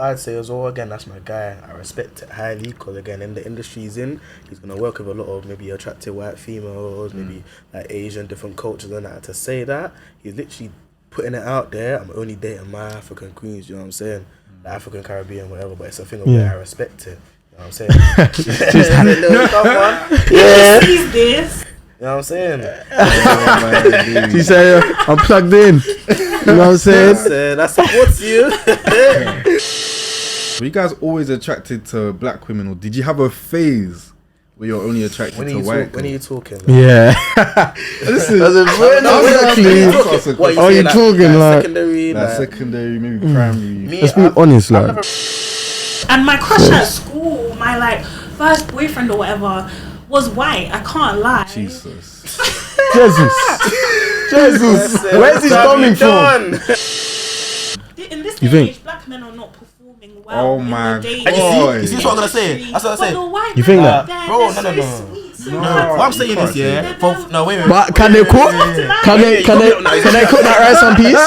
I'd say as well, again, that's my guy. I respect it highly because, again, in the industry he's in, he's going to work with a lot of maybe attractive white females, maybe like Asian, different cultures and that. To say that, he's literally putting it out there. I'm only dating my African queens, you know what I'm saying? The African, Caribbean, whatever, but it's a thing of where I respect it. You know what I'm saying? Come on. Yeah. He's this. You know what I'm saying? She said, I'm plugged in. You know what I'm saying? That supports you. Were you guys always attracted to black women, or did you have a phase where you're only attracted to white? When are you talking? Like? Yeah. Listen, what are you talking like? Secondary, maybe primary. Let's be honest, like. And my crush at school, my like first boyfriend or whatever, was white. I can't lie. Jesus. Jesus. Where's this coming from? In this day age, black men are not performing well. Oh my God. You see what I'm gonna say? That's what I'm saying. You think that? Bro, no. What I'm saying is, yeah. No, wait. But can they cook? Can they cook that rice on peas?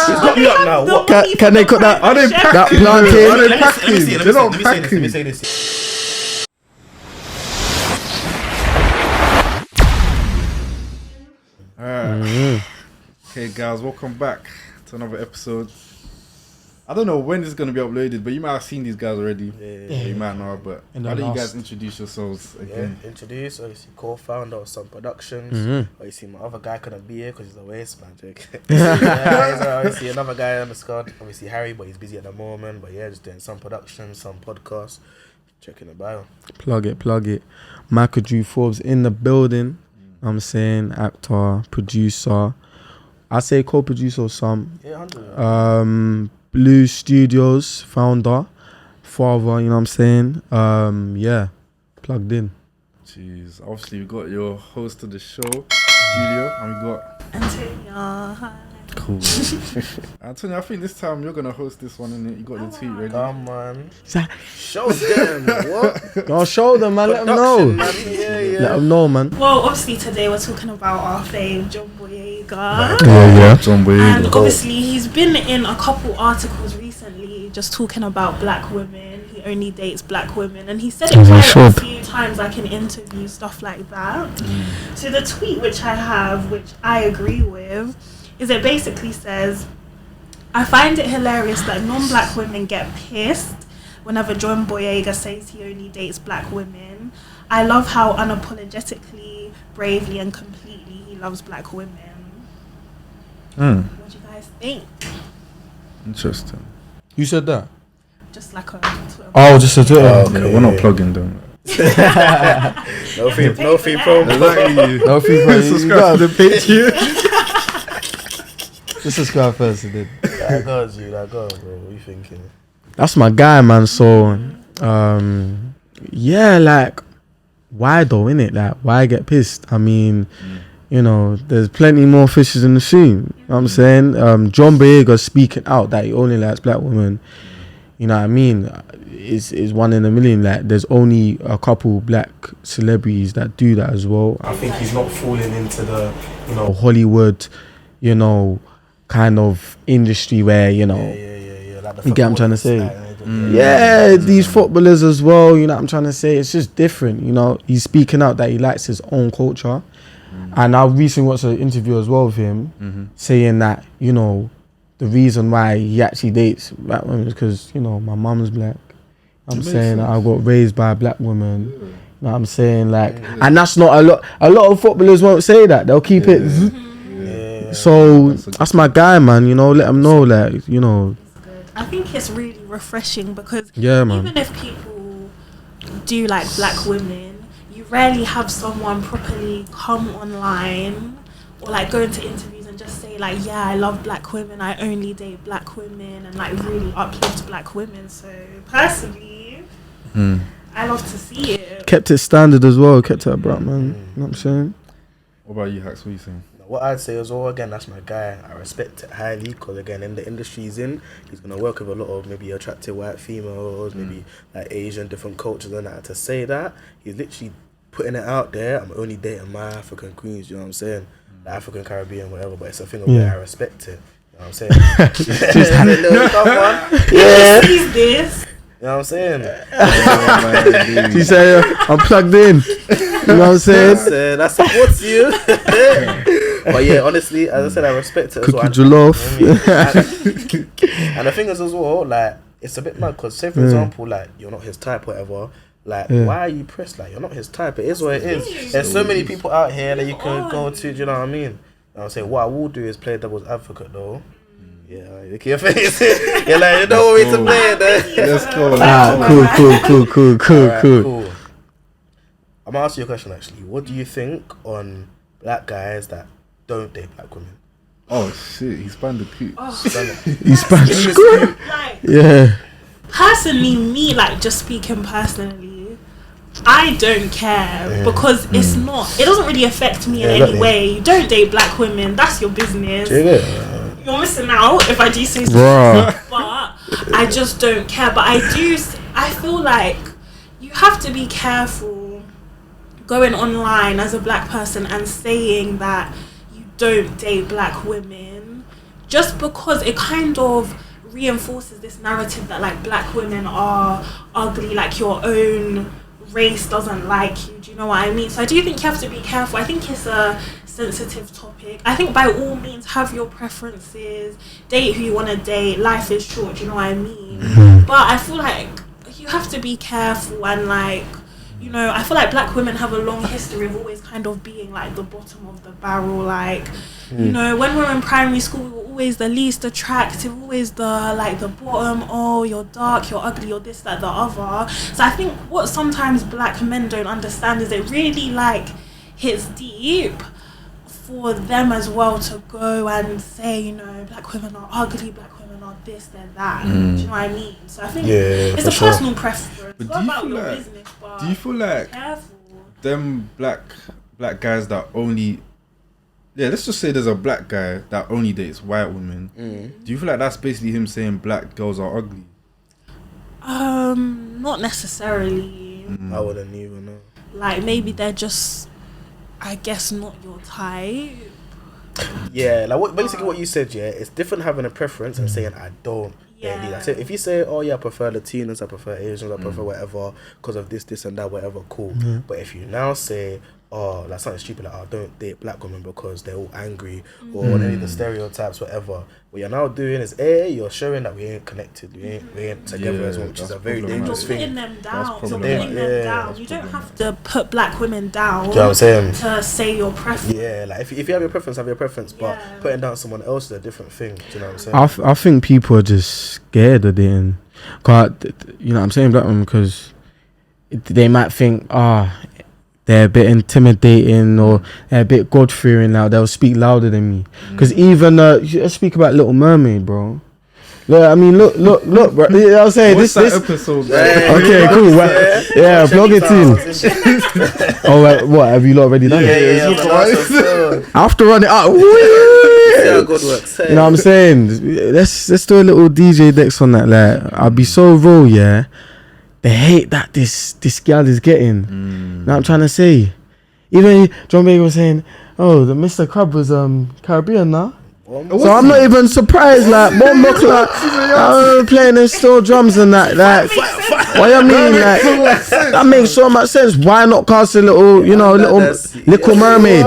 Can they cook that? Are they packing? They're not packing. Let me say this. Okay, guys, welcome back to another episode. I don't know when this is going to be uploaded, but you might have seen these guys already. Yeah. You might know, but how do you guys introduce yourselves again? Yeah, introduce, obviously, co-founder of Some Productions. Obviously, my other guy couldn't be here because he's a waste magic. Obviously, another guy on the squad, obviously Harry, but he's busy at the moment. But yeah, just doing Some Productions, some podcasts. Checking the bio. Plug it. Michael Drew Forbes in the building. I'm saying actor, producer. I say co-producer some. Yeah, 100. Blue Studios founder, father. You know what I'm saying? Yeah, plugged in. Jeez, obviously we got your host of the show, Julio, and we got Antonia. Hi. Cool. Antonia, I think this time you're gonna host this one, innit? You got the tweet ready. Come on. Show them what? No, show them, man. Let them know. Yeah. Let them know, man. Well, obviously today we're talking about our fave, John Boyega. Yeah. John Boyega. And obviously he's been in a couple articles recently just talking about black women. He only dates black women, and he said it quite a few times, like in interviews, stuff like that. So the tweet which I have, which I agree with, is it basically says, I find it hilarious that non-black women get pissed whenever John Boyega says he only dates black women. I love how unapologetically, bravely and completely he loves black women. What do you guys think? Interesting. You said that? Just like a Twitter. Oh, just a Twitter. Okay, we're not plugging them. No fee promo. No fee promo. Subscribe to the page. Just subscribe first, and then. That goes, bro. What are you thinking? That's my guy, man. So, yeah, like, why though, innit? Like, why get pissed? I mean, you know, there's plenty more fishes in the sea. You know what I'm saying? John Boyega speaking out that he only likes black women. You know what I mean? Is one in a million. Like, there's only a couple black celebrities that do that as well. I think he's not falling into the, you know, Hollywood, you know, kind of industry where, you know, like you get what I'm trying to say? These footballers as well, you know what I'm trying to say? It's just different, you know. He's speaking out that he likes his own culture. And I recently watched an interview as well with him saying that, you know, the reason why he actually dates black women is because, you know, my mum's black. I'm saying I got raised by a black woman. You know what I'm saying? Like, and that's not a lot of footballers won't say that. They'll keep it. So that's my guy, man. You know, let him know, like, you know. I think it's really refreshing because man. Even if people do like black women, you rarely have someone properly come online or like go into interviews and just say like, yeah, I love black women, I only date black women, and like really uplift black women. So personally, I love to see it. Kept it standard as well, kept it abrupt, man. You know what I'm saying? What about you, Hax? What are you saying? What I'd say as well, again, that's my guy. I respect it highly because, again, in the industry he's in, he's going to work with a lot of maybe attractive white females, maybe like Asian, different cultures and that. To say that, he's literally putting it out there. I'm only dating my African queens, you know what I'm saying? The African, Caribbean, whatever, but it's a thing of where I respect it. You know what I'm saying? Come on. Yeah. He's this. You know what I'm saying? She said, I'm plugged in. You know what I'm saying? That supports you. But yeah, honestly, as I said, I respect it as well. Cookie jollof. And the thing is as well, like, it's a bit mad because, say for example, like, you're not his type, whatever. Like, why are you pressed? Like, you're not his type. It is what it is. There's so many people out here that you can go to. Do you know what I mean? And I'm saying, what I will do is play devil's advocate, though. Yeah, look at your face. You're like, you don't want me to play it, though. Let's go. Cool. I'm gonna ask you a question, actually. What do you think on black guys that don't date black women? Oh shit, he spanned the coop. He spanned the coop. Yeah. Personally, me, like, just speaking personally, I don't care because it's not. It doesn't really affect me in any way. You don't date black women. That's your business. You're missing out if I do say so. But I just don't care. But I feel like you have to be careful going online as a black person and saying that you don't date black women, just because it kind of reinforces this narrative that, like, black women are ugly, like your own race doesn't like you. Do you know what I mean? So I do think you have to be careful. I think it's a sensitive topic. I think by all means have your preferences, date who you want to date. Life is short. Do you know what I mean? But I feel like you have to be careful and, like, you know, I feel like black women have a long history of always kind of being like the bottom of the barrel. Like, you know, when we were in primary school, we were always the least attractive, always the bottom. Oh, you're dark, you're ugly, you're this, that, the other. So I think what sometimes black men don't understand is it really, like, hits deep for them as well to go and say, you know, black women are ugly, black women are this, they're that. Do you know what I mean? So I think it's a personal preference. But Go about your business, but do you feel like careful. them black guys that only, let's just say there's a black guy that only dates white women. Do you feel like that's basically him saying black girls are ugly? Not necessarily. I wouldn't even know. Like, maybe they're just, I guess, not your type. Yeah, like basically what you said, it's different having a preference and saying I don't. Yeah. So if you say, oh yeah, I prefer Latinos, I prefer Asians, I prefer whatever because of this and that, whatever, cool. But if you now say, oh, like something stupid, like, oh, don't date black women because they're all angry or any of the stereotypes, whatever. What you're now doing is, you're showing that we ain't connected, we ain't together as well, which is a very dangerous thing. You're putting them down. You don't have to put black women down. Do you know what I'm saying? To say your preference. Yeah, like if you have your preference, have your preference, but putting down someone else is a different thing. Do you know what I'm saying? I think people are just scared of dating. Cause, you know what I'm saying, black women, because they might think, they're a bit intimidating or they're a bit God-fearing now. They'll speak louder than me. Because even, let's speak about Little Mermaid, bro. Look, I mean, look, bro. You know what I'm saying? What's that episode, bro? Okay, cool. Yeah, vlog it in. Oh, what? Have you lot already done it? Yeah. I have to run it out. See how God works. You know what I'm saying? Let's do a little DJ Dex on that. Like, I'll be so raw, yeah. They hate that this girl is getting. You know what I'm trying to say? Even John Boyega was saying, oh, the Mr. Crab was Caribbean now. So I'm not even surprised. Like, Bomba Clark playing them steel drums and that. Like, what you mean? Like, that makes so much sense. Why not cast a little, Little Mermaid?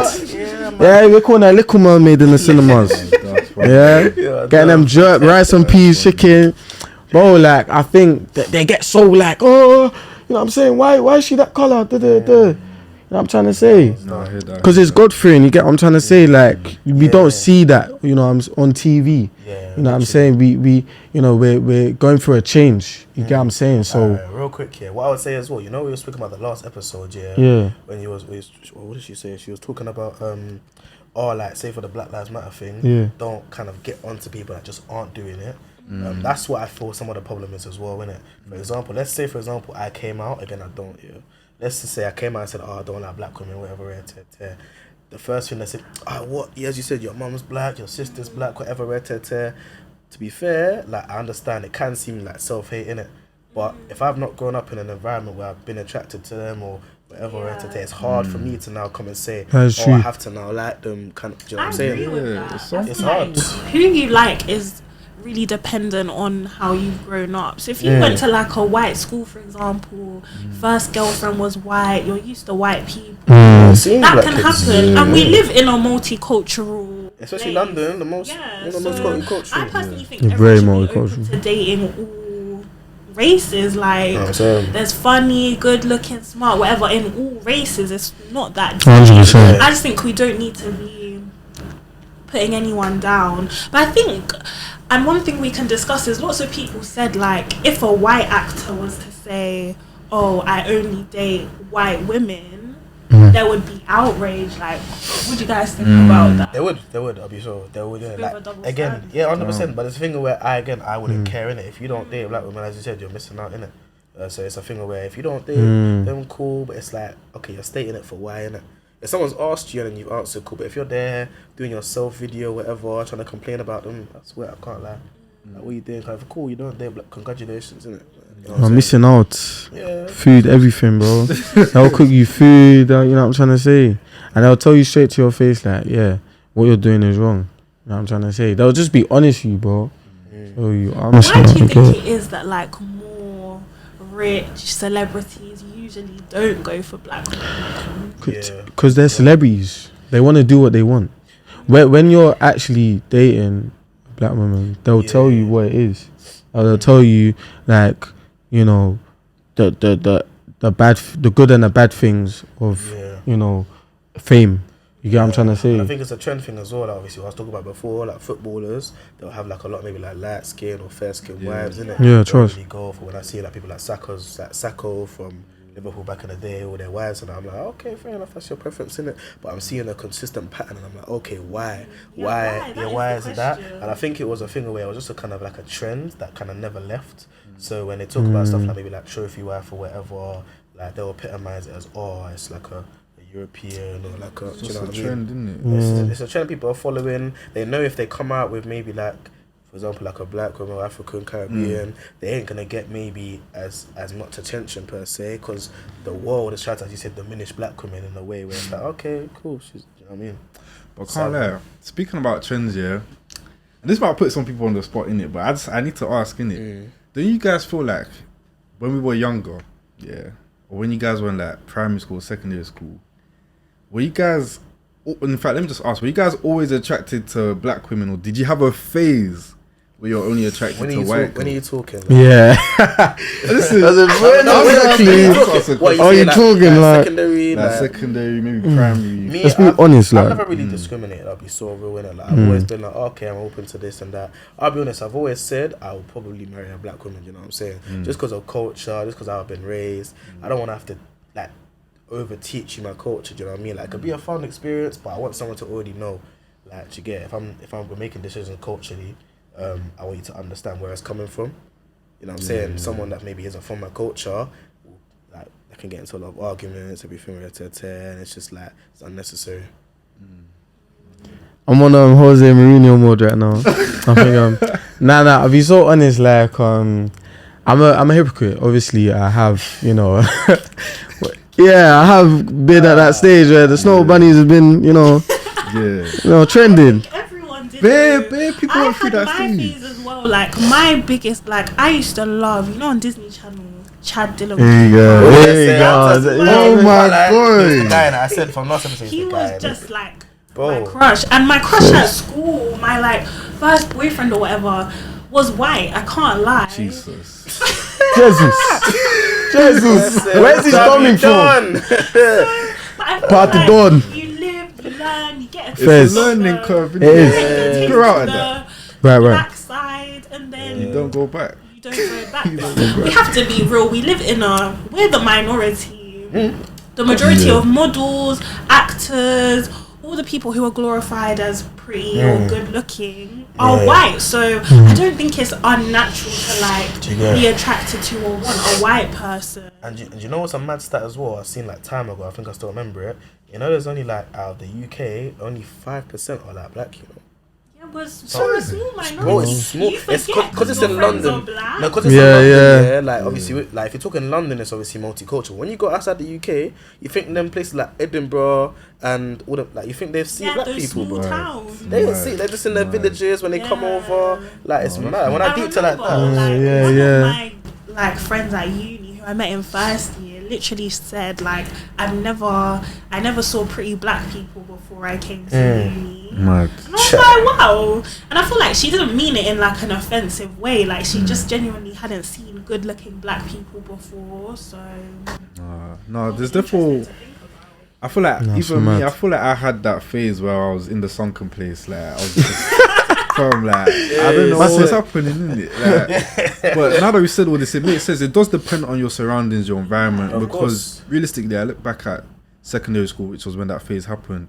Yeah, we're calling that Little Mermaid in the cinemas. Yeah, getting them jerk, rice and peas, chicken. Bro, like, I think that they get so like, oh, you know what I'm saying? Why is she that colour? You know what I'm trying to say? Because it's God-fearing, you get what I'm trying to say? Like, we don't see that, on TV. You know what I'm saying? We're going through a change. You get what I'm saying? So real quick here, what I would say as well, we were speaking about the last episode, when what did she say? She was talking about like, say for the Black Lives Matter thing, don't kind of get onto people that just aren't doing it. That's what I thought some of the problem is as well, innit? For example, let's say I came out, again I don't, let's just say I came out and said, I don't like black women, whatever, the first thing they said, what, as you said, your mum's black, your sister's black, whatever, to be fair, like, I understand it can seem like self-hate, innit? But if I've not grown up in an environment where I've been attracted to them or whatever, it's hard for me to now come and say, I have to now like them, do you know what I'm saying? It's hard. Who you like is really dependent on how you've grown up. So if you went to like a white school, for example, first girlfriend was white, you're used to white people, that can happen. And we live in a multicultural, especially place. London, the most multicultural. I personally think very everyone should be open multicultural to dating all races. Like, there's funny, good looking, smart, whatever in all races. It's not that deep. 100%. I just think we don't need to be putting anyone down. But I think, and one thing we can discuss is lots of people said, like, if a white actor was to say, oh, I only date white women, there would be outrage. Like, what would you guys think about that? They would, I'll be sure. They would, It's like, again, 100%, but it's a thing where I wouldn't care, innit? If you don't date black women, as you said, you're missing out, innit? So it's a thing where if you don't date them, cool, but it's like, okay, you're stating it for why, innit? If someone's asked you and then you've answered, cool, but if you're there doing your self video, whatever, trying to complain about them, I swear, I can't lie. Like, what are you doing? Kind of cool, you don't date black, congratulations, innit? You know I'm missing out. Food, everything, bro. They'll cook you food, you know what I'm trying to say? And they'll tell you straight to your face, like, yeah, what you're doing is wrong. You know what I'm trying to say? They'll just be honest with you, bro. So why do you think it is that, like, more rich celebrities usually don't go for black women? Because they're celebrities. They want to do what they want. When you're actually dating black women, they'll tell you what it is. Or they'll tell you, like, you know, the good and the bad things of, you know, fame. You get what I'm trying to say? And I think it's a trend thing as well. Like, obviously, what I was talking about before, like footballers, they'll have like a lot, maybe like light skin or fair skin wives, innit? Yeah, trust. Really go for when I see like people like Sacco from Liverpool back in the day, all their wives, and I'm like, okay, fair enough, that's your preference, innit? But I'm seeing a consistent pattern, and I'm like, okay, why is it that? And I think it was a thing where it was just a kind of like a trend that kind of never left. So when they talk about stuff like maybe like trophy wife or whatever, like they'll epitomize it as, oh, it's like a European or like a, it's you know what I mean? Trend, isn't it? It's a trend people are following. They know if they come out with maybe like, for example, like a black woman or African Caribbean, they ain't gonna get maybe as much attention per se, because the world is trying to, as you said, diminish black women in a way where it's like, okay, cool, you know what I mean? But can't lie. Speaking about trends, and this might put some people on the spot in it, but I need to ask in it. Don't you guys feel like when we were younger, or when you guys were in like primary school, secondary school, were you guys, in fact, let me just ask, were you guys always attracted to black women, or did you have a phase where you're only attracted to white? When are you talking? Like? Yeah. Listen, what are you talking like secondary, secondary, maybe primary? Let's be honest, like. I've never really discriminated. I'll be so real in it. Like, I've always been like, okay, I'm open to this and that. I'll be honest. I've always said I would probably marry a black woman. You know what I'm saying? Just because of culture, just because I've been raised. I don't want to have to like over teach you my culture. Do you know what I mean? Like, it could be a fun experience, but I want someone to already know. Like, you get, if I'm making decisions culturally, I want you to understand where it's coming from. You know what I'm saying? Someone that maybe isn't from my culture, like, I can get into a lot of arguments, everything, and it's just like, it's unnecessary. I'm on Jose Mourinho mode right now. I think I'll be so honest, like I'm a hypocrite. Obviously I have, you know, I have been at that stage where the snow bunnies have been, you know, trending. Everyone did. Bare people went through that stage. Phase as well. Like, my biggest, like, I used to love, you know, on Disney Channel, Chad Dillon. There you go. Oh my god. The guy that I said from last episode. He was just like my crush, and my crush at school, my like first boyfriend or whatever, was white. I can't lie. Jesus. Where's this coming from? Part of Dawn. You live, you learn, you get It's a learning curve. It is. You're out of that. Right. Black side, and then you don't go back. You don't go back. We have to be real. We live we're the minority. The majority of models, actors, all the people who are glorified as pretty or good looking are white. So I don't think it's unnatural to like be attracted to or want a white person. And you know what's a mad stat as well? I've seen like time ago, I think I still remember it. You know, there's only like out of the UK, only 5% are like black, you know. Yeah, was so a small minority. Bro, it's small. You It's forget because it's your in friends London. are black. No, because it's in London. Yeah, like obviously, like if you're talking London, it's obviously multicultural. When you go outside the UK, you think them places like Edinburgh and all the like, you think they've seen black those people, small bro. towns. They don't see. They're just in their villages when they come over. Like it's mad. When I deep to like that. One of my like friends at uni who I met in first year literally said like I never saw pretty black people before I came to uni. Mad. And I was like, wow. And I feel like she didn't mean it in like an offensive way. Like she just genuinely hadn't seen good looking black people before. So no, there's therefore. I feel like even me, I feel like I had that phase where I was in the sunken place. Like I was just from like I don't know what's happening, isn't it? Like, but now that we said all this, it makes sense. It does depend on your surroundings, your environment. Of because course. realistically, I look back at secondary school, which was when that phase happened.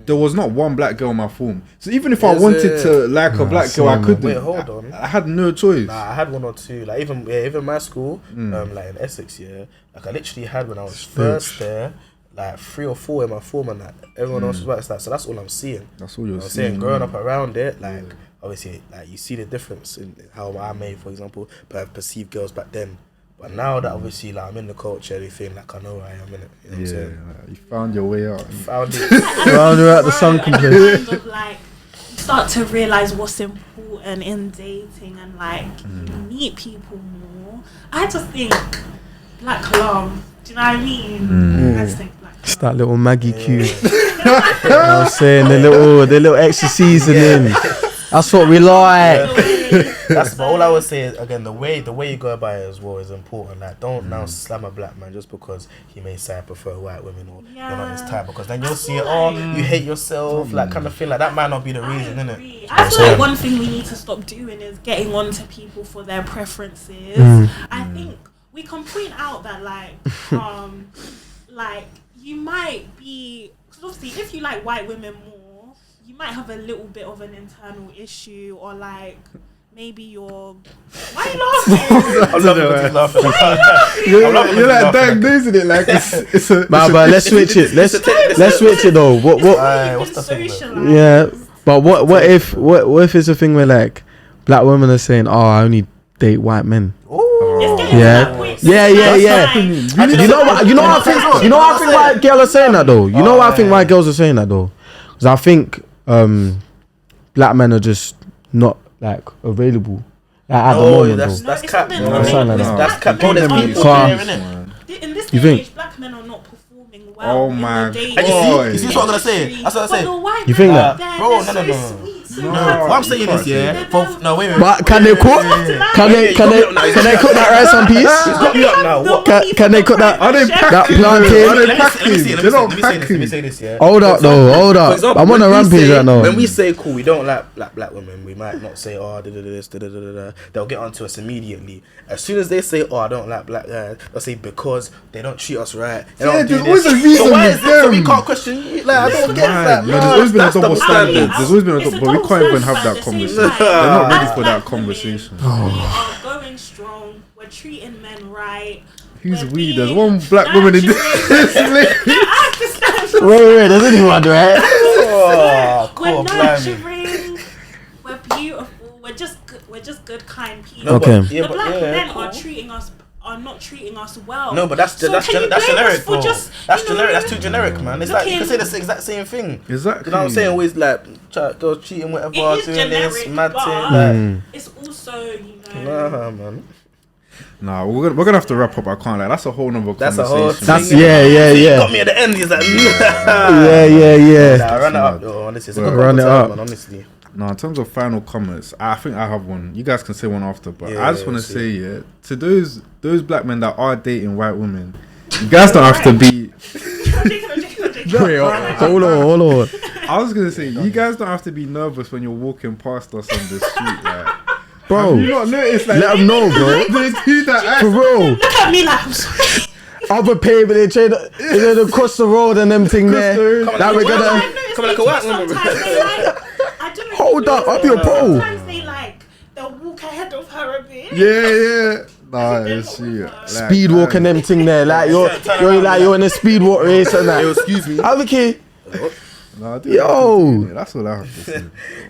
There was not one black girl in my form. So even if I wanted to like a black girl, I couldn't. Wait, hold on. I had no choice. Nah, I had one or two. Like even my school, like in Essex, like I literally had when I was first there, like 3 or 4 in my form, and like everyone else was white. So that's all I'm seeing. That's all you're I'm seeing. saying growing up around it, like obviously, like you see the difference in how I may, for example, perceive girls back then. But now that obviously like I'm in the culture, everything, like I know where I am in it. You know what I'm saying? You found your way out. Found it. Found her at the sunken place. kind of like you start to realize what's important in dating and like you meet people more. I just think black alarm. Do you know what I mean? I just think black It's that little Maggie cue. You know what I'm saying? The little extra seasoning. That's what we like. That's but all I would say is again the way you go about it as well is important. Like don't now slam a black man just because he may say I prefer white women or you're not his type, because then you'll see it, you hate yourself, like kind of feel like that might not be the reason, innit? I feel like one thing we need to stop doing is getting on to people for their preferences. I think we can point out that like you might be, because obviously if you like white women more, you might have a little bit of an internal issue, or like maybe you're why are you laughing? You're like diagnosing it like it's a But let's switch it. Let's switch it though. What what's the thing, bro? yeah. But what if it's a thing where like black women are saying, "Oh, I only date white men." Yeah. You know what I think white girls are saying that though. You know why I think white girls are saying that though? Because I think black men are just not like available at the moment though. That's cap. That's cap. There's people there, innit? In this You day and think? age, black men are not performing well. Oh in my the dating God. You see what I'm gonna say? That's what I'm saying. But the white You think men that? are there, Bro, they're no. so sweet, so No. happy. What I'm saying is, no, wait. But can they cook? Can they cook that rice and peas? Got me up now. What? Can they cook that? Are they That packing? plantain? Are they Let packing? me see They're not this. Let packing. me say this. Yeah. Hold up though. Hold For up. example, I'm on a when we rampage say- right now. When we say cool, we don't like black women. We might not say this. They'll get onto us immediately. As soon as they say I don't like black guys, they'll say because they don't treat us right. They don't do there's always this. a reason So why with is that? So we them. can't question you. Like I don't get that. There's always been a That's double standard. standards. There's always been a It's double, but we double can't even standard have that at the same conversation. time. They're not ready As for black that conversation. women, we are going strong. We're treating men right. Who's We're we? being There's one black woman in this. Wait, there's anyone right? Oh, We're cool, blimey. nurturing. We're beautiful. We're just good, kind people. No, Okay. but- yeah, The but black yeah, men cool. are not treating us well. No, but that's So can you blame us generic, for bro. just, That's you know, generic. That's too generic, man. It's like you can looking- say the exact same thing. Exactly. You know what I'm saying? Always like girls cheating, whatever, It is doing generic, this, mad but thing. it's also, Nah, man. Nah, we're gonna have to wrap up. I can't lie. That's a whole nother That's a conversation. whole That's thing. He yeah. got me at the end. He's like, Yeah. Nah, run it up, yo. Honestly, it's a good Run it conversation, up. man. Honestly. No, in terms of final comments, I think I have one. You guys can say one after, but Yeah, I just want to see. say, to those black men that are dating white women, you guys don't have to be. Wait, hold on. I was gonna say, you guys don't have to be nervous when you're walking past us on the street, like. Bro, You not notice, like, let them know, bro. they do that. For real. Look at me like I'm sorry. Other pavement, they trade across the road and them thing there. That we're gonna Come like a white woman. Sometimes they I don't know. hold up your pole. Sometimes they'll walk ahead of her a bit. Yeah. Nah, it's you. Like, Speed walking them thing there, like you're in a speed walk race and that. Yo, excuse me. Have a key. No, I do Yo. that's all I have to say.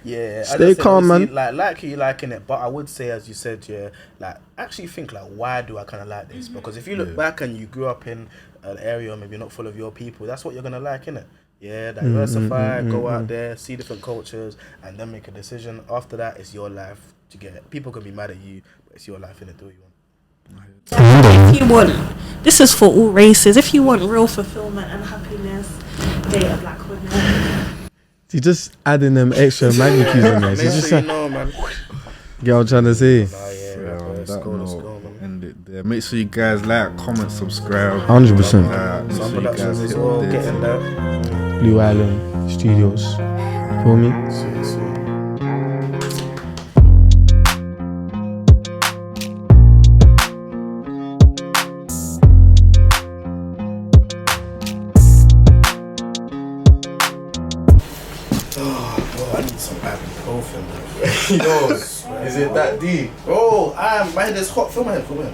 Yeah, I Stay just say, calm, obviously, man. Like you liking it, but I would say, as you said, yeah, like actually think like, why do I kind of like this? Because if you look back and you grew up in an area maybe not full of your people, that's what you're gonna like, innit? Yeah, diversify, go out there, see different cultures, and then make a decision. After that, it's your life. You get it. People can be mad at you, but it's your life, innit? Do what you want. If you want, this is for all races. If you want real fulfillment and happiness, date a black woman. He's just adding them extra magnitudes in there. Make He's just sure you like, know, man. get what I'm trying to say. Nah, yeah, Yeah, on let's that go, note, man. end it there. Make sure you guys like, comment, subscribe. 100%. Make Some sure you productions guys as hit well, the getting that. Blue Island Studios. Feel me? Sweet. I need some ibuprofen. Yo, is it that deep? Oh, my head is hot. Feel my head.